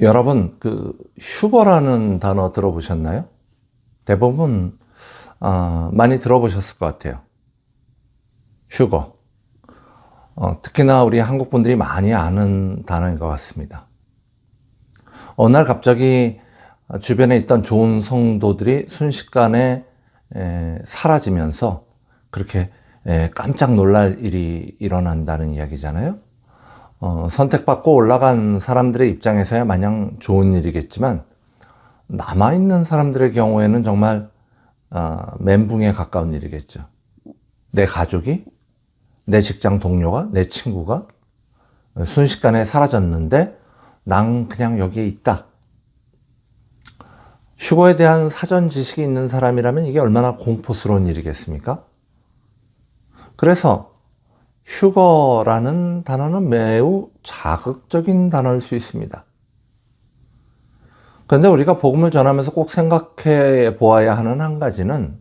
여러분, 휴거라는 단어 들어보셨나요? 대부분, 많이 들어보셨을 것 같아요. 휴거. 특히나 우리 한국 분들이 많이 아는 단어인 것 같습니다. 어느 날 갑자기 주변에 있던 좋은 성도들이 순식간에 사라지면서 그렇게 깜짝 놀랄 일이 일어난다는 이야기잖아요. 선택받고 올라간 사람들의 입장에서야 마냥 좋은 일이겠지만 남아있는 사람들의 경우에는 정말 멘붕에 가까운 일이겠죠. 내 가족이, 내 직장 동료가, 내 친구가 순식간에 사라졌는데 난 그냥 여기에 있다. 휴거에 대한 사전 지식이 있는 사람이라면 이게 얼마나 공포스러운 일이겠습니까? 그래서 휴거라는 단어는 매우 자극적인 단어일 수 있습니다. 그런데 우리가 복음을 전하면서 꼭 생각해 보아야 하는 한 가지는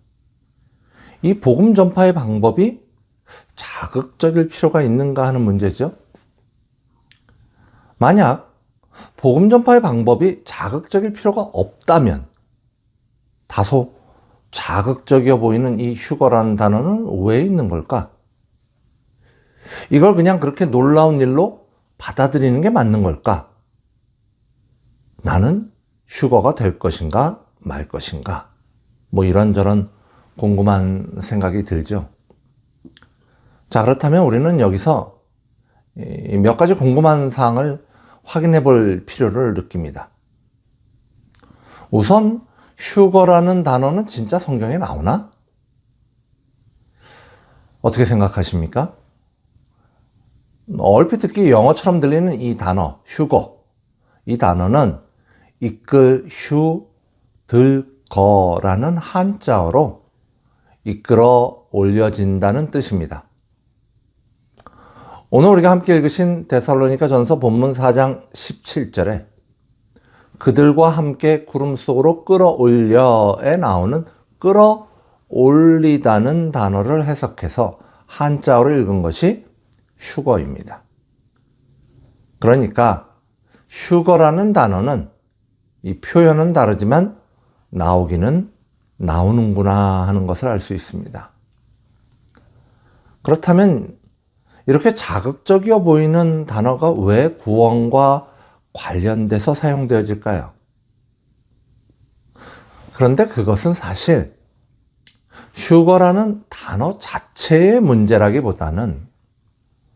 이 복음 전파의 방법이 자극적일 필요가 있는가 하는 문제죠. 만약 복음 전파의 방법이 자극적일 필요가 없다면 다소 자극적이어 보이는 이 휴거라는 단어는 왜 있는 걸까? 이걸 그냥 그렇게 놀라운 일로 받아들이는 게 맞는 걸까? 나는 휴거가 될 것인가 말 것인가? 이런저런 궁금한 생각이 들죠. 자, 그렇다면 우리는 여기서 몇 가지 궁금한 사항을 확인해 볼 필요를 느낍니다. 우선 휴거라는 단어는 진짜 성경에 나오나? 어떻게 생각하십니까? 얼핏 듣기 영어처럼 들리는 이 단어, 휴거. 이 단어는 이끌, 들거라는 한자어로 이끌어 올려진다는 뜻입니다. 오늘 우리가 함께 읽으신 데살로니가 전서 본문 4장 17절에 그들과 함께 구름 속으로 끌어올려에 나오는 끌어올리다는 단어를 해석해서 한자어로 읽은 것이 휴거입니다. 그러니까 휴거라는 단어는 이 표현은 다르지만 나오기는 나오는구나 하는 것을 알 수 있습니다. 그렇다면 이렇게 자극적이어 보이는 단어가 왜 구원과 관련돼서 사용되어질까요? 그런데 그것은 사실 휴거라는 단어 자체의 문제라기보다는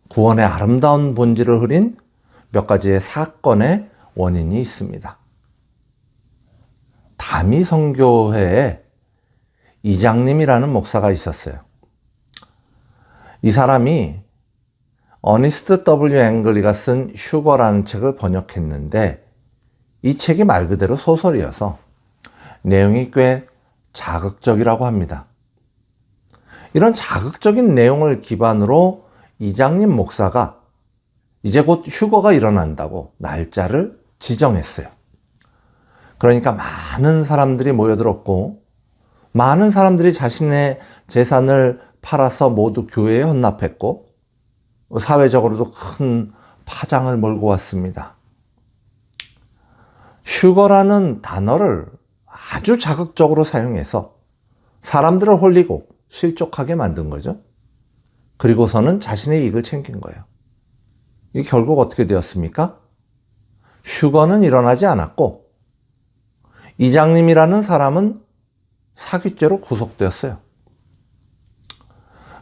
구원의 아름다운 본질을 흐린 몇 가지의 사건의 원인이 있습니다. 다미선교회에 이장님이라는 목사가 있었어요. 이 사람이 어니스트 W. 앵글리가 쓴 휴거라는 책을 번역했는데 이 책이 말 그대로 소설이어서 내용이 꽤 자극적이라고 합니다. 이런 자극적인 내용을 기반으로 이장님 목사가 이제 곧 휴거가 일어난다고 날짜를 지정했어요. 그러니까 많은 사람들이 모여들었고 많은 사람들이 자신의 재산을 팔아서 모두 교회에 헌납했고 사회적으로도 큰 파장을 몰고 왔습니다. 휴거라는 단어를 아주 자극적으로 사용해서 사람들을 홀리고 실족하게 만든 거죠. 그리고서는 자신의 이익을 챙긴 거예요. 이게 결국 어떻게 되었습니까? 휴거는 일어나지 않았고 이장님이라는 사람은 사기죄로 구속되었어요.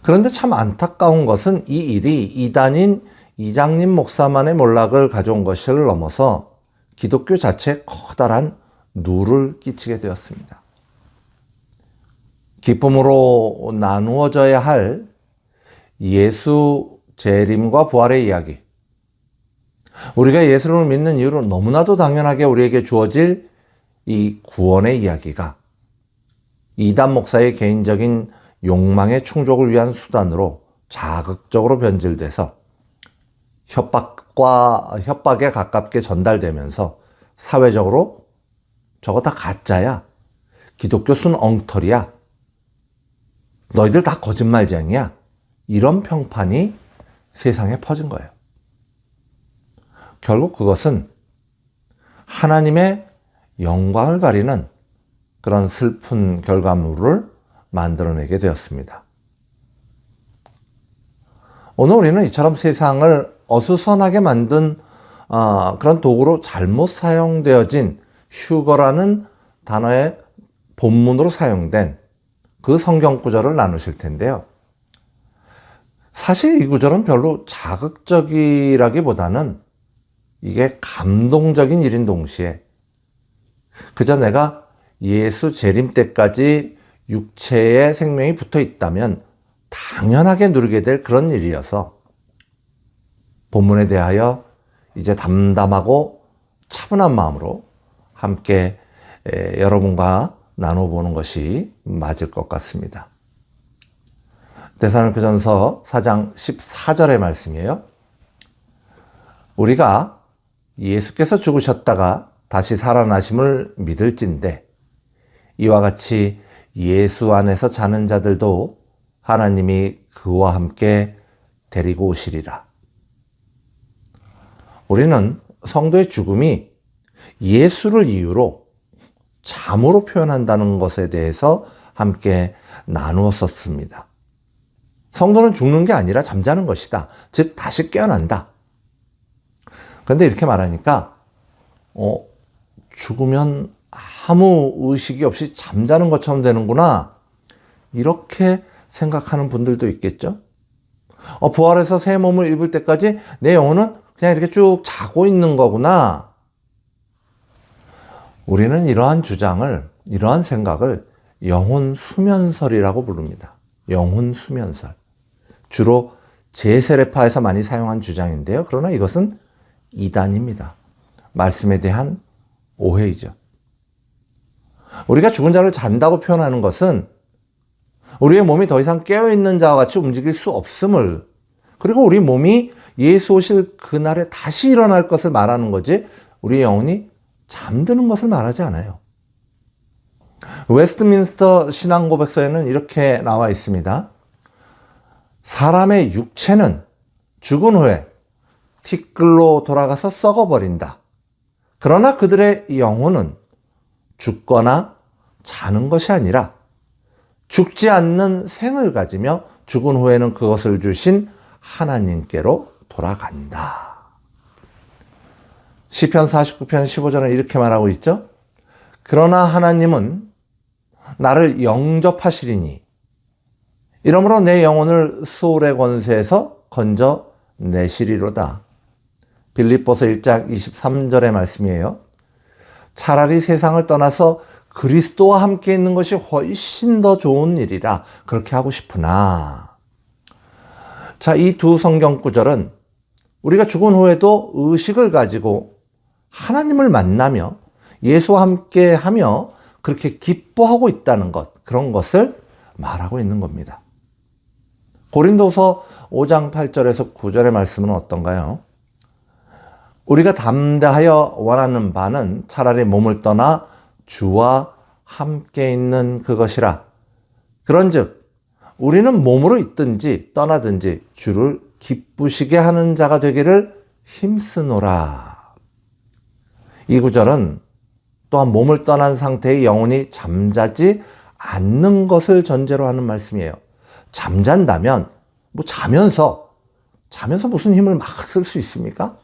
그런데 참 안타까운 것은 이 일이 이단인 이장님 목사만의 몰락을 가져온 것을 넘어서 기독교 자체에 커다란 누를 끼치게 되었습니다. 기쁨으로 나누어져야 할 예수 재림과 부활의 이야기. 우리가 예수를 믿는 이유로 너무나도 당연하게 우리에게 주어질 이 구원의 이야기가 이단 목사의 개인적인 욕망의 충족을 위한 수단으로 자극적으로 변질돼서 협박에 가깝게 전달되면서 사회적으로 저거 다 가짜야. 기독교 순 엉터리야. 너희들 다 거짓말쟁이야. 이런 평판이 세상에 퍼진 거예요. 결국 그것은 하나님의 영광을 가리는 그런 슬픈 결과물을 만들어내게 되었습니다. 오늘 우리는 이처럼 세상을 어수선하게 만든 그런 도구로 잘못 사용되어진 휴거라는 단어의 본문으로 사용된 그 성경 구절을 나누실 텐데요. 사실 이 구절은 별로 자극적이라기보다는 이게 감동적인 일인 동시에 그저 내가 예수 재림 때까지 육체에 생명이 붙어 있다면 당연하게 누리게 될 그런 일이어서 본문에 대하여 이제 담담하고 차분한 마음으로 함께 여러분과 나눠보는 것이 맞을 것 같습니다. 데살로니가전서 4장 14절의 말씀이에요. 우리가 예수께서 죽으셨다가 다시 살아나심을 믿을진대 이와 같이 예수 안에서 자는 자들도 하나님이 그와 함께 데리고 오시리라. 우리는 성도의 죽음이 예수를 이유로 잠으로 표현한다는 것에 대해서 함께 나누었었습니다. 성도는 죽는 게 아니라 잠자는 것이다. 즉 다시 깨어난다. 그런데 이렇게 말하니까 죽으면 아무 의식이 없이 잠자는 것처럼 되는구나. 이렇게 생각하는 분들도 있겠죠. 부활해서 새 몸을 입을 때까지 내 영혼은 그냥 이렇게 쭉 자고 있는 거구나. 우리는 이러한 주장을, 이러한 생각을 영혼 수면설이라고 부릅니다. 영혼 수면설. 주로 제세례파에서 많이 사용한 주장인데요. 그러나 이것은 이단입니다. 말씀에 대한 오해이죠. 우리가 죽은 자를 잔다고 표현하는 것은 우리의 몸이 더 이상 깨어있는 자와 같이 움직일 수 없음을, 그리고 우리 몸이 예수 오실 그날에 다시 일어날 것을 말하는 거지 우리의 영혼이 잠드는 것을 말하지 않아요. 웨스트민스터 신앙고백서에는 이렇게 나와 있습니다. 사람의 육체는 죽은 후에 티끌로 돌아가서 썩어버린다. 그러나 그들의 영혼은 죽거나 자는 것이 아니라 죽지 않는 생을 가지며 죽은 후에는 그것을 주신 하나님께로 돌아간다. 시편 49편 15절은 이렇게 말하고 있죠. 그러나 하나님은 나를 영접하시리니 이러므로 내 영혼을 수올의 권세에서 건져내시리로다. 빌립보서 1장 23절의 말씀이에요. 차라리 세상을 떠나서 그리스도와 함께 있는 것이 훨씬 더 좋은 일이라 그렇게 하고 싶으나. 자, 이 두 성경 구절은 우리가 죽은 후에도 의식을 가지고 하나님을 만나며 예수와 함께 하며 그렇게 기뻐하고 있다는 것, 그런 것을 말하고 있는 겁니다. 고린도서 5장 8절에서 9절의 말씀은 어떤가요? 우리가 담대하여 원하는 바는 차라리 몸을 떠나 주와 함께 있는 그것이라. 그런즉 우리는 몸으로 있든지 떠나든지 주를 기쁘시게 하는 자가 되기를 힘쓰노라. 이 구절은 또한 몸을 떠난 상태의 영혼이 잠자지 않는 것을 전제로 하는 말씀이에요. 잠잔다면 자면서 무슨 힘을 막 쓸 수 있습니까?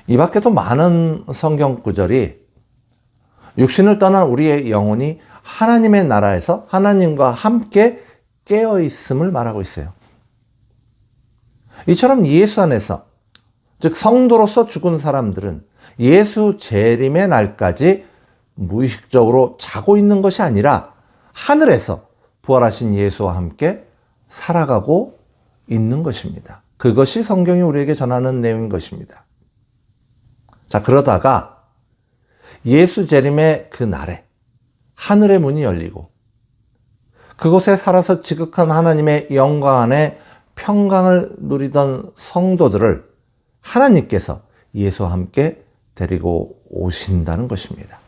이 밖에도 많은 성경 구절이 육신을 떠난 우리의 영혼이 하나님의 나라에서 하나님과 함께 깨어 있음을 말하고 있어요. 이처럼 예수 안에서, 즉 성도로서 죽은 사람들은 예수 재림의 날까지 무의식적으로 자고 있는 것이 아니라 하늘에서 부활하신 예수와 함께 살아가고 있는 것입니다. 그것이 성경이 우리에게 전하는 내용인 것입니다. 자, 그러다가 예수 재림의 그 날에 하늘의 문이 열리고 그곳에 살아서 지극한 하나님의 영광 안에 평강을 누리던 성도들을 하나님께서 예수와 함께 데리고 오신다는 것입니다.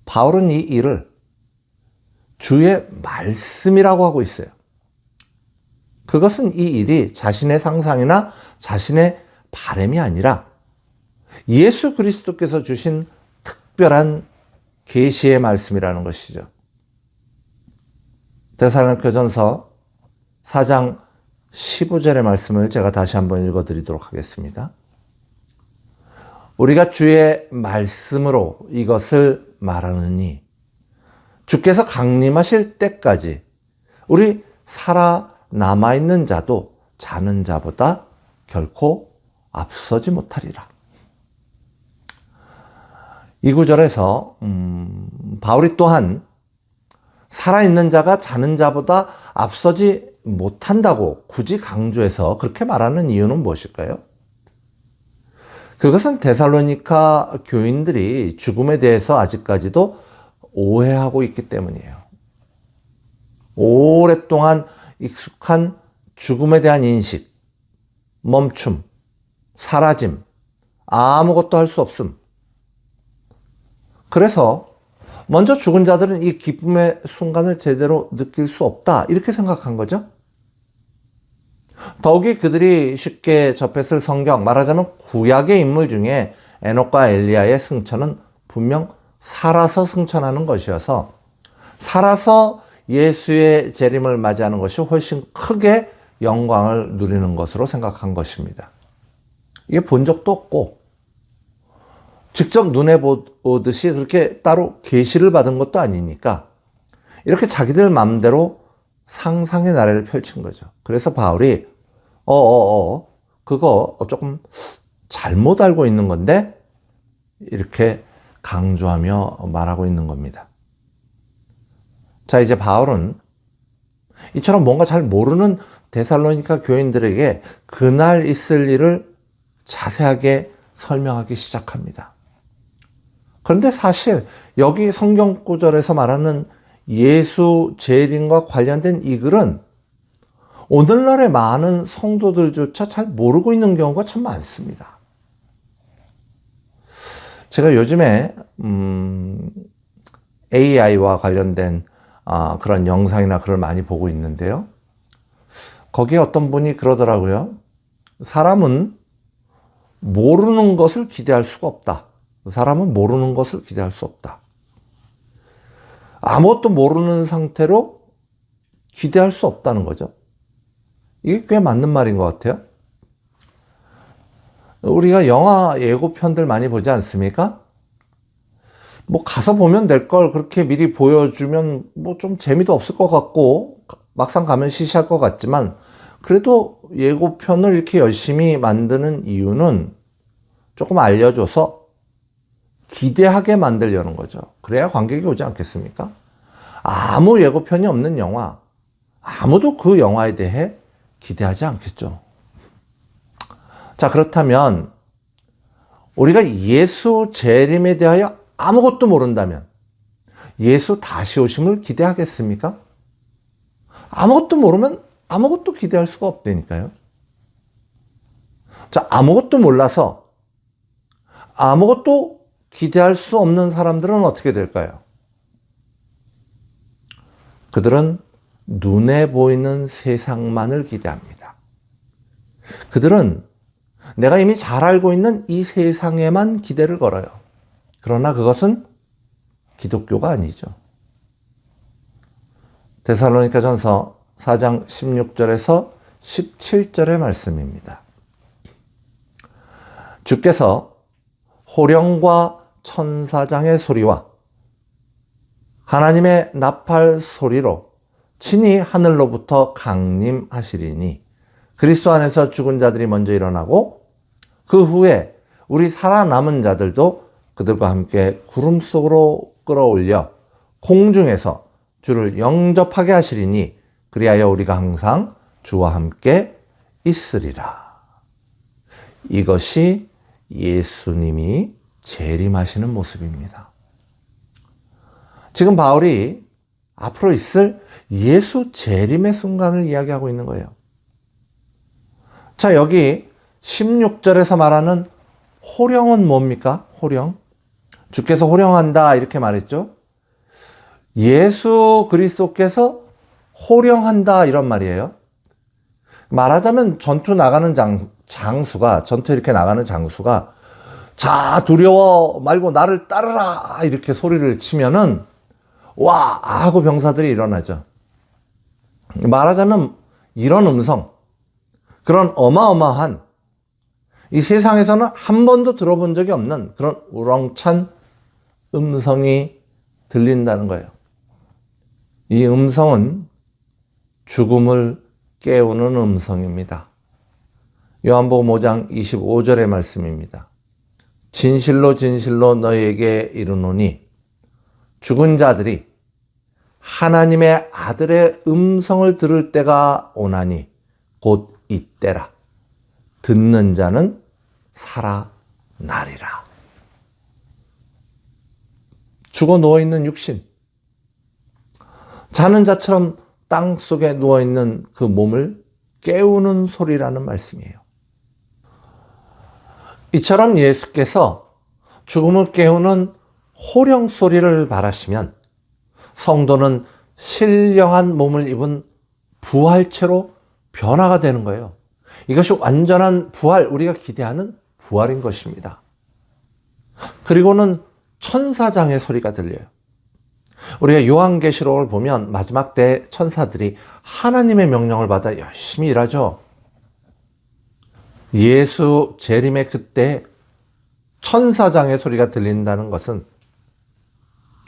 바울은 이 일을 주의 말씀이라고 하고 있어요. 그것은 이 일이 자신의 상상이나 자신의 바람이 아니라 예수 그리스도께서 주신 특별한 계시의 말씀이라는 것이죠. 데살로니가전서 4장 15절의 말씀을 제가 다시 한번 읽어드리도록 하겠습니다. 우리가 주의 말씀으로 이것을 말하느니 주께서 강림하실 때까지 우리 살아남아있는 자도 자는 자보다 결코 앞서지 못하리라. 이 구절에서 바울이 또한 살아있는 자가 자는 자보다 앞서지 못한다고 굳이 강조해서 그렇게 말하는 이유는 무엇일까요? 그것은 데살로니가 교인들이 죽음에 대해서 아직까지도 오해하고 있기 때문이에요. 오랫동안 익숙한 죽음에 대한 인식, 멈춤, 사라짐, 아무것도 할 수 없음. 그래서 먼저 죽은 자들은 이 기쁨의 순간을 제대로 느낄 수 없다, 이렇게 생각한 거죠. 더욱이 그들이 쉽게 접했을 성경, 말하자면 구약의 인물 중에 에녹과 엘리야의 승천은 분명 살아서 승천하는 것이어서 살아서 예수의 재림을 맞이하는 것이 훨씬 크게 영광을 누리는 것으로 생각한 것입니다. 이게 본 적도 없고 직접 눈에 보듯이 그렇게 따로 계시를 받은 것도 아니니까 이렇게 자기들 마음대로 상상의 나래를 펼친 거죠. 그래서 바울이 그거 조금 잘못 알고 있는 건데 이렇게 강조하며 말하고 있는 겁니다. 자, 이제 바울은 이처럼 뭔가 잘 모르는 데살로니가 교인들에게 그날 있을 일을 자세하게 설명하기 시작합니다. 그런데 사실 여기 성경 구절에서 말하는 예수 재림과 관련된 이 글은 오늘날의 많은 성도들조차 잘 모르고 있는 경우가 참 많습니다. 제가 요즘에 AI와 관련된 그런 영상이나 글을 많이 보고 있는데요. 거기에 어떤 분이 그러더라고요. 사람은 모르는 것을 기대할 수가 없다. 사람은 모르는 것을 기대할 수 없다. 아무것도 모르는 상태로 기대할 수 없다는 거죠. 이게 꽤 맞는 말인 것 같아요. 우리가 영화 예고편들 많이 보지 않습니까? 뭐 가서 보면 될 걸 그렇게 미리 보여주면 뭐 좀 재미도 없을 것 같고 막상 가면 시시할 것 같지만 그래도 예고편을 이렇게 열심히 만드는 이유는 조금 알려줘서 기대하게 만들려는 거죠. 그래야 관객이 오지 않겠습니까? 아무 예고편이 없는 영화, 아무도 그 영화에 대해 기대하지 않겠죠. 자, 그렇다면 우리가 예수 재림에 대하여 아무것도 모른다면 예수 다시 오심을 기대하겠습니까? 아무것도 모르면 아무것도 기대할 수가 없다니까요. 자, 아무것도 몰라서 아무것도 기대할 수 없는 사람들은 어떻게 될까요? 그들은 눈에 보이는 세상만을 기대합니다. 그들은 내가 이미 잘 알고 있는 이 세상에만 기대를 걸어요. 그러나 그것은 기독교가 아니죠. 데살로니가전서 4장 16절에서 17절의 말씀입니다. 주께서 호령과 천사장의 소리와 하나님의 나팔 소리로 친히 하늘로부터 강림하시리니 그리스도 안에서 죽은 자들이 먼저 일어나고 그 후에 우리 살아남은 자들도 그들과 함께 구름 속으로 끌어올려 공중에서 주를 영접하게 하시리니 그리하여 우리가 항상 주와 함께 있으리라. 이것이 예수님이 재림하시는 모습입니다. 지금 바울이 앞으로 있을 예수 재림의 순간을 이야기하고 있는 거예요. 자, 여기 16절에서 말하는 호령은 뭡니까? 호령. 주께서 호령한다 이렇게 말했죠. 예수 그리스도께서 호령한다 이런 말이에요. 말하자면 전투 나가는 장수가, 전투 이렇게 나가는 장수가 자, 두려워 말고 나를 따르라 이렇게 소리를 치면은 와 하고 병사들이 일어나죠. 말하자면 이런 음성, 그런 어마어마한, 이 세상에서는 한 번도 들어본 적이 없는 그런 우렁찬 음성이 들린다는 거예요. 이 음성은 죽음을 깨우는 음성입니다. 요한복음 5장 25절의 말씀입니다. 진실로 진실로 너희에게 이르노니 죽은 자들이 하나님의 아들의 음성을 들을 때가 오나니 곧 이때라. 듣는 자는 살아나리라. 죽어 누워있는 육신, 자는 자처럼 땅 속에 누워있는 그 몸을 깨우는 소리라는 말씀이에요. 이처럼 예수께서 죽음을 깨우는 호령 소리를 바라시면 성도는 신령한 몸을 입은 부활체로 변화가 되는 거예요. 이것이 완전한 부활, 우리가 기대하는 부활인 것입니다. 그리고는 천사장의 소리가 들려요. 우리가 요한계시록을 보면 마지막 때 천사들이 하나님의 명령을 받아 열심히 일하죠. 예수 재림의 그때 천사장의 소리가 들린다는 것은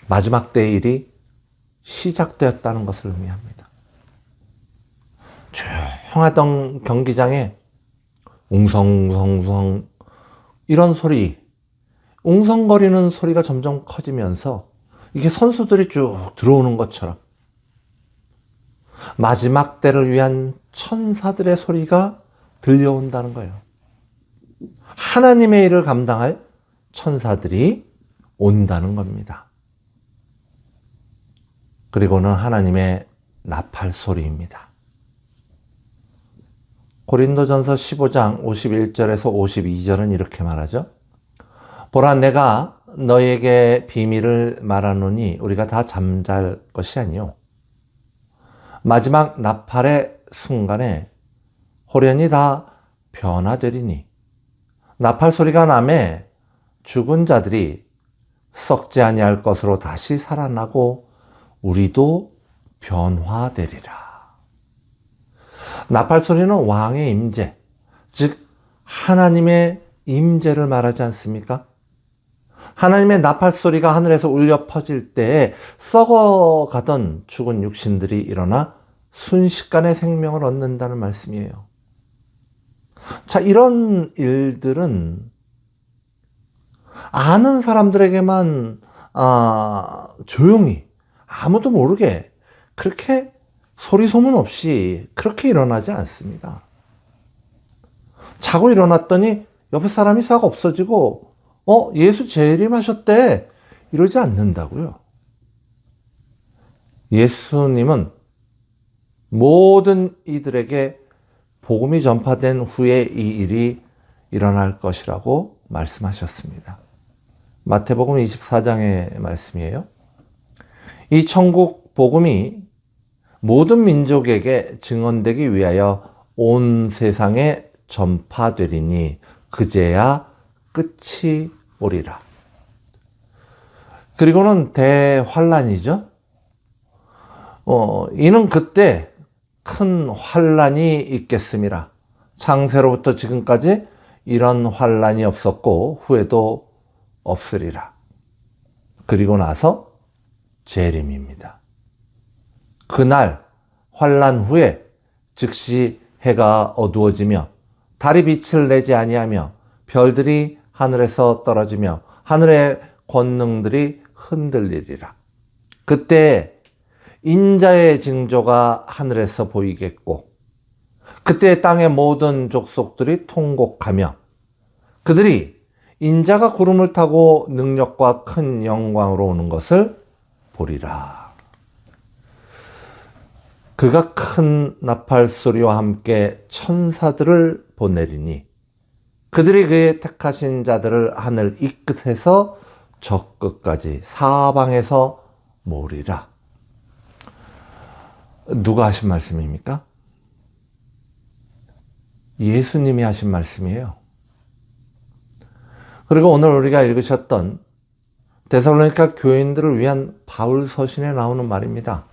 마지막 때의 일이 시작되었다는 것을 의미합니다. 조용하던 경기장에 웅성웅성 이런 소리, 웅성거리는 소리가 점점 커지면서 이게 선수들이 쭉 들어오는 것처럼 마지막 때를 위한 천사들의 소리가 들려온다는 거예요. 하나님의 일을 감당할 천사들이 온다는 겁니다. 그리고는 하나님의 나팔 소리입니다. 고린도전서 15장 51절에서 52절은 이렇게 말하죠. 보라, 내가 너에게 비밀을 말하노니 우리가 다 잠잘 것이 아니요 마지막 나팔의 순간에 호련히 다 변화되리니 나팔 소리가 나매 죽은 자들이 썩지 아니할 것으로 다시 살아나고 우리도 변화되리라. 나팔 소리는 왕의 임재, 즉 하나님의 임재를 말하지 않습니까? 하나님의 나팔 소리가 하늘에서 울려 퍼질 때에 썩어가던 죽은 육신들이 일어나 순식간에 생명을 얻는다는 말씀이에요. 자, 이런 일들은 아는 사람들에게만 조용히 아무도 모르게 그렇게 소리 소문 없이 그렇게 일어나지 않습니다. 자고 일어났더니 옆에 사람이 싹 없어지고 예수 재림하셨대 이러지 않는다고요. 예수님은 모든 이들에게 복음이 전파된 후에 이 일이 일어날 것이라고 말씀하셨습니다. 마태복음 24장의 말씀이에요. 이 천국 복음이 모든 민족에게 증언되기 위하여 온 세상에 전파되리니 그제야 끝이 오리라. 그리고는 대환란이죠. 이는 그때 큰 환란이 있겠음이라. 창세로부터 지금까지 이런 환란이 없었고 후에도 없으리라. 그리고 나서 재림입니다. 그날 환란 후에 즉시 해가 어두워지며 달이 빛을 내지 아니하며 별들이 하늘에서 떨어지며 하늘의 권능들이 흔들리리라. 그때 인자의 징조가 하늘에서 보이겠고 그때 땅의 모든 족속들이 통곡하며 그들이 인자가 구름을 타고 능력과 큰 영광으로 오는 것을 보리라. 그가 큰 나팔 소리와 함께 천사들을 보내리니 그들이 그의 택하신 자들을 하늘 이 끝에서 저 끝까지 사방에서 모으리라. 누가 하신 말씀입니까? 예수님이 하신 말씀이에요. 그리고 오늘 우리가 읽으셨던 데살로니가 교인들을 위한 바울 서신에 나오는 말입니다.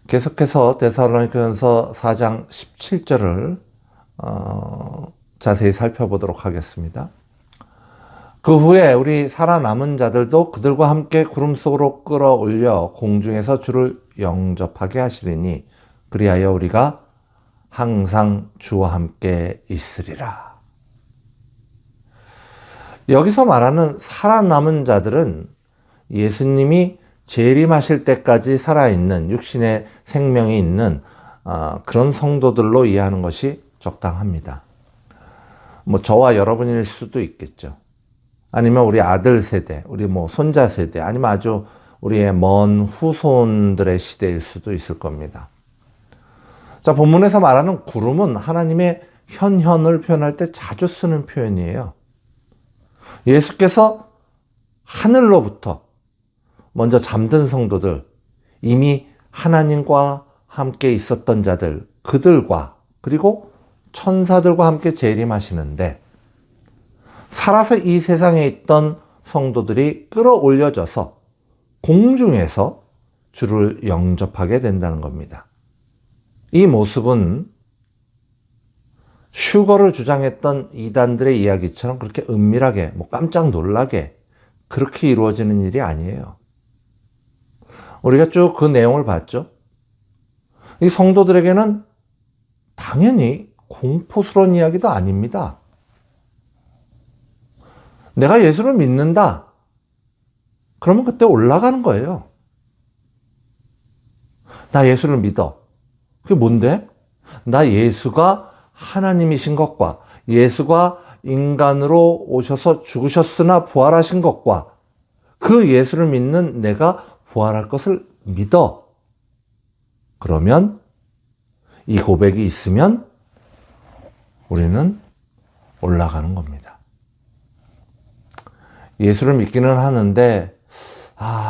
계속해서 데살로니가전서 4장 17절을 자세히 살펴보도록 하겠습니다. 그 후에 우리 살아남은 자들도 그들과 함께 구름 속으로 끌어올려 공중에서 주를 영접하게 하시리니 그리하여 우리가 항상 주와 함께 있으리라. 여기서 말하는 살아남은 자들은 예수님이 재림하실 때까지 살아있는 육신의 생명이 있는 그런 성도들로 이해하는 것이 적당합니다. 저와 여러분일 수도 있겠죠. 아니면 우리 아들 세대, 우리 손자 세대, 아니면 아주 우리의 먼 후손들의 시대일 수도 있을 겁니다. 자, 본문에서 말하는 구름은 하나님의 현현을 표현할 때 자주 쓰는 표현이에요. 예수께서 하늘로부터 먼저 잠든 성도들, 이미 하나님과 함께 있었던 자들, 그들과 그리고 천사들과 함께 재림하시는데 살아서 이 세상에 있던 성도들이 끌어올려져서 공중에서 주를 영접하게 된다는 겁니다. 이 모습은 슈거를 주장했던 이단들의 이야기처럼 그렇게 은밀하게, 깜짝 놀라게 그렇게 이루어지는 일이 아니에요. 우리가 쭉 그 내용을 봤죠. 이 성도들에게는 당연히 공포스러운 이야기도 아닙니다. 내가 예수를 믿는다. 그러면 그때 올라가는 거예요. 나 예수를 믿어. 그게 뭔데? 나 예수가 하나님이신 것과 예수가 인간으로 오셔서 죽으셨으나 부활하신 것과 그 예수를 믿는 내가 부활할 것을 믿어. 그러면 이 고백이 있으면 우리는 올라가는 겁니다. 예수를 믿기는 하는데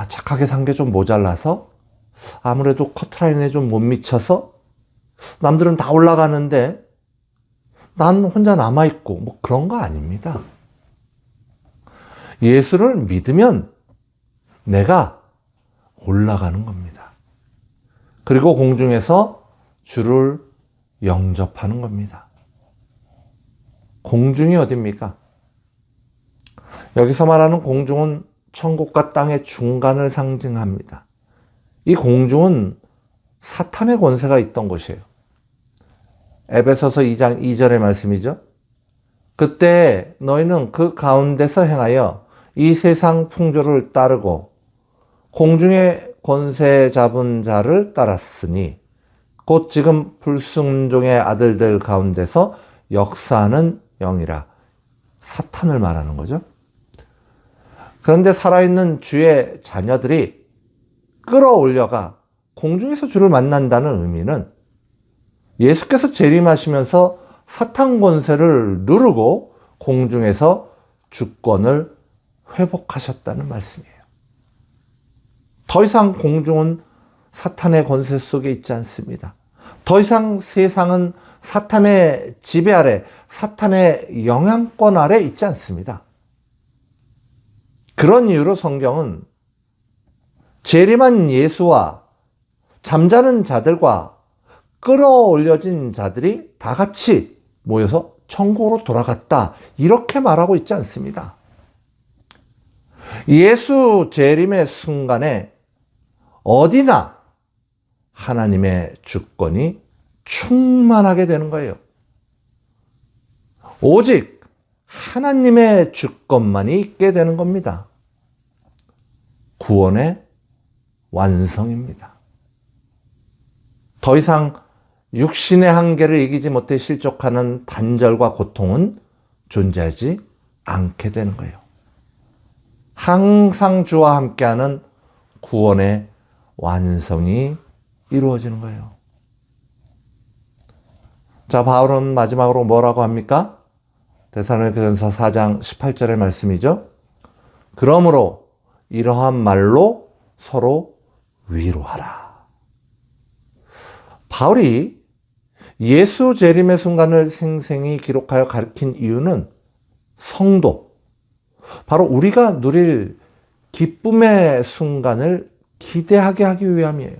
착하게 산 게 좀 모자라서 아무래도 커트라인에 좀 못 미쳐서 남들은 다 올라가는데 난 혼자 남아있고 그런 거 아닙니다. 예수를 믿으면 내가 올라가는 겁니다. 그리고 공중에서 주를 영접하는 겁니다. 공중이 어딥니까? 여기서 말하는 공중은 천국과 땅의 중간을 상징합니다. 이 공중은 사탄의 권세가 있던 곳이에요. 에베소서 2장 2절의 말씀이죠. 그때 너희는 그 가운데서 행하여 이 세상 풍조를 따르고 공중의 권세 잡은 자를 따랐으니 곧 지금 불순종의 아들들 가운데서 역사하는 영이라. 사탄을 말하는 거죠. 그런데 살아있는 주의 자녀들이 끌어올려가 공중에서 주를 만난다는 의미는 예수께서 재림하시면서 사탄 권세를 누르고 공중에서 주권을 회복하셨다는 말씀이에요. 더 이상 공중은 사탄의 권세 속에 있지 않습니다. 더 이상 세상은 사탄의 지배 아래, 사탄의 영향권 아래 있지 않습니다. 그런 이유로 성경은 재림한 예수와 잠자는 자들과 끌어올려진 자들이 다 같이 모여서 천국으로 돌아갔다. 이렇게 말하고 있지 않습니다. 예수 재림의 순간에 어디나 하나님의 주권이 충만하게 되는 거예요. 오직 하나님의 주권만이 있게 되는 겁니다. 구원의 완성입니다. 더 이상 육신의 한계를 이기지 못해 실족하는 단절과 고통은 존재하지 않게 되는 거예요. 항상 주와 함께하는 구원의 완성이 이루어지는 거예요. 자, 바울은 마지막으로 뭐라고 합니까? 데살로니가전서 4장 18절의 말씀이죠. 그러므로 이러한 말로 서로 위로하라. 바울이 예수 재림의 순간을 생생히 기록하여 가르친 이유는 성도, 바로 우리가 누릴 기쁨의 순간을 기대하게 하기 위함이에요.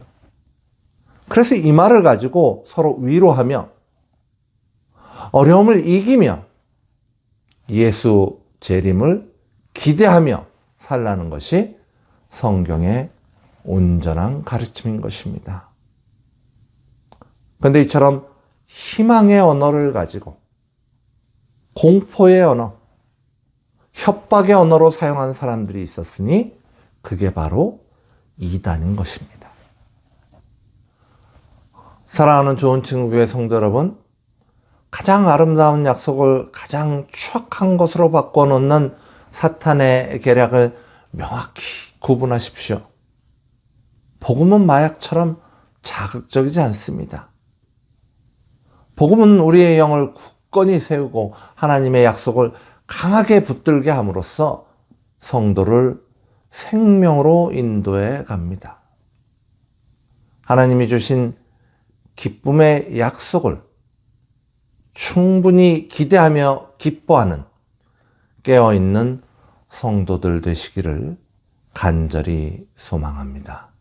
그래서 이 말을 가지고 서로 위로하며 어려움을 이기며 예수 재림을 기대하며 살라는 것이 성경의 온전한 가르침인 것입니다. 그런데 이처럼 희망의 언어를 가지고 공포의 언어, 협박의 언어로 사용한 사람들이 있었으니 그게 바로 이단인 것입니다. 사랑하는 좋은 친구교회 성도 여러분, 가장 아름다운 약속을 가장 추악한 것으로 바꿔놓는 사탄의 계략을 명확히 구분하십시오. 복음은 마약처럼 자극적이지 않습니다. 복음은 우리의 영을 굳건히 세우고 하나님의 약속을 강하게 붙들게 함으로써 성도를 생명으로 인도해 갑니다. 하나님이 주신 기쁨의 약속을 충분히 기대하며 기뻐하는 깨어있는 성도들 되시기를 간절히 소망합니다.